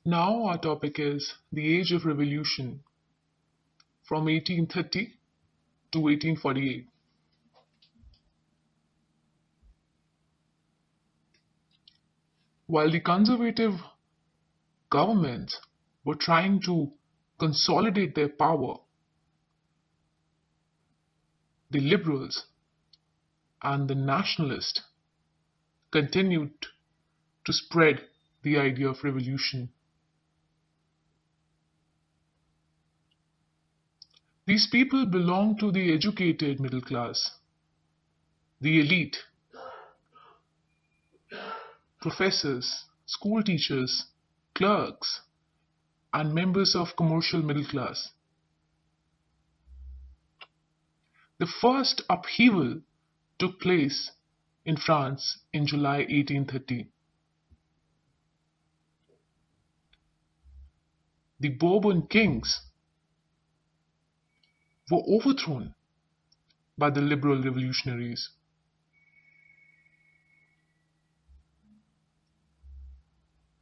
Now our topic is the age of revolution from 1830 to 1848. While the conservative governments were trying to consolidate their power, the liberals and the nationalists continued to spread the idea of revolution. These people belong to the educated middle class, the elite, professors, school teachers, clerks, and members of commercial middle class. The first upheaval took place in France in July 1830. The Bourbon kings were overthrown by the liberal revolutionaries.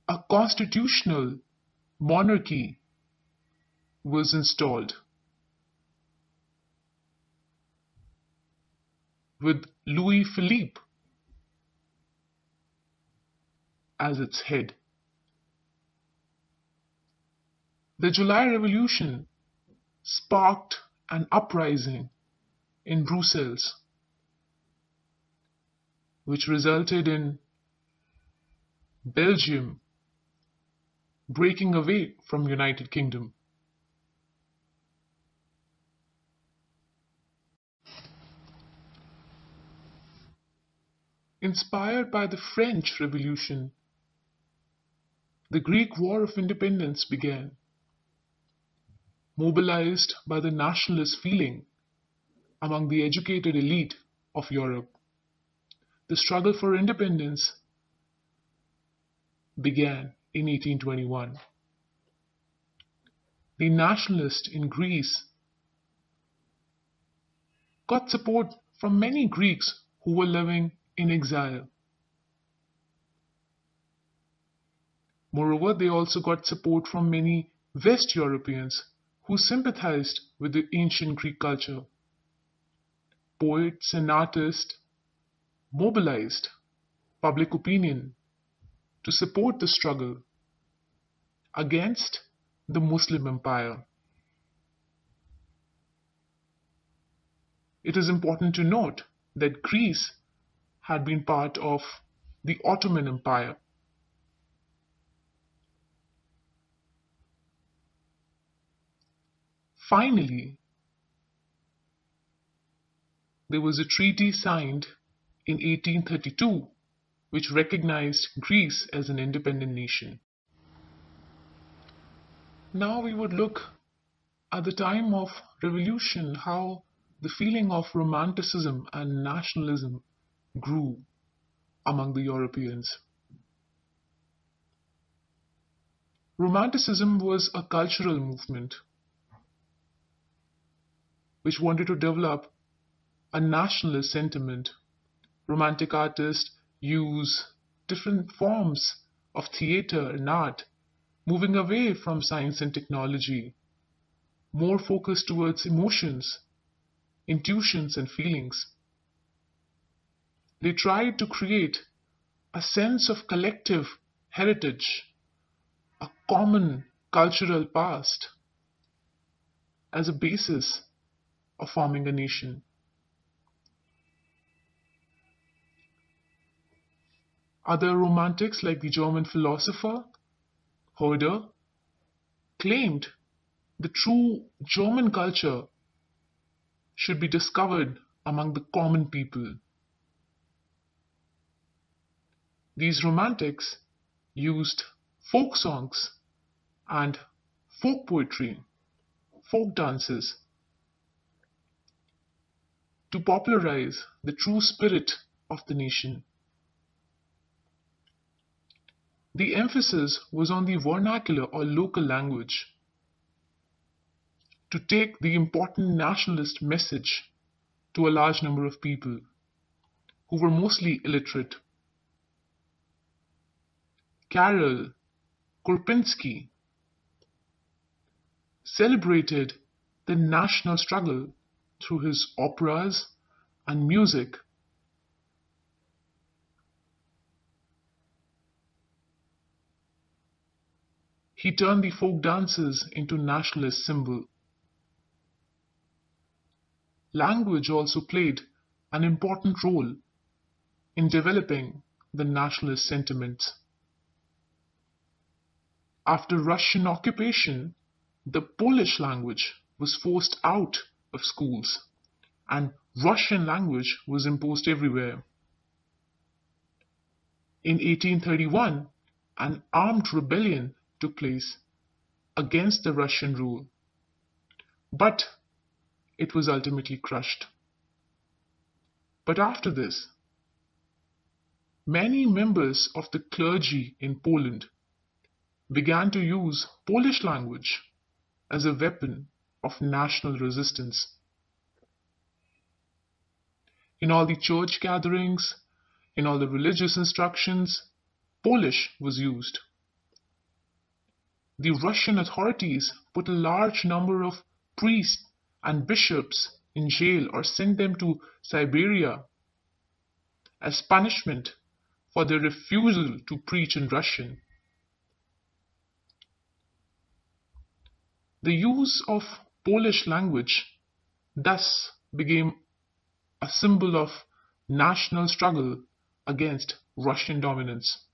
A constitutional monarchy was installed with Louis Philippe as its head. The July Revolution sparked an uprising in Brussels, which resulted in Belgium breaking away from United Kingdom. Inspired by the French Revolution, the Greek War of Independence began. Mobilized by the nationalist feeling among the educated elite of Europe, the struggle for independence began in 1821. The nationalists in Greece got support from many Greeks who were living in exile. Moreover, they also got support from many West Europeans who sympathized with the ancient Greek culture. Poets and artists mobilized public opinion to support the struggle against the Muslim Empire. It is important to note that Greece had been part of the Ottoman Empire. Finally, there was a treaty signed in 1832 which recognized Greece as an independent nation. Now we would look at the time of revolution, how the feeling of romanticism and nationalism grew among the Europeans. Romanticism was a cultural movement which wanted to develop a nationalist sentiment. Romantic artists use different forms of theater and art, moving away from science and technology, more focused towards emotions, intuitions, and feelings. They tried to create a sense of collective heritage, a common cultural past, as a basis of forming a nation. Other romantics, like the German philosopher Herder, claimed the true German culture should be discovered among the common people. These romantics used folk songs and folk poetry, folk dances, to popularize the true spirit of the nation. The emphasis was on the vernacular or local language to take the important nationalist message to a large number of people who were mostly illiterate. Carol Kurpinski celebrated the national struggle through his operas and music. He turned the folk dances into nationalist symbol. Language also played an important role in developing the nationalist sentiments. After Russian occupation, the Polish language was forced out of schools and Russian language was imposed everywhere. In 1831, an armed rebellion took place against the Russian rule, but it was ultimately crushed. But after this, many members of the clergy in Poland began to use Polish language as a weapon of national resistance. In all the church gatherings, in all the religious instructions, Polish was used. The Russian authorities put a large number of priests and bishops in jail or sent them to Siberia as punishment for their refusal to preach in Russian. The use of Polish language thus became a symbol of national struggle against Russian dominance.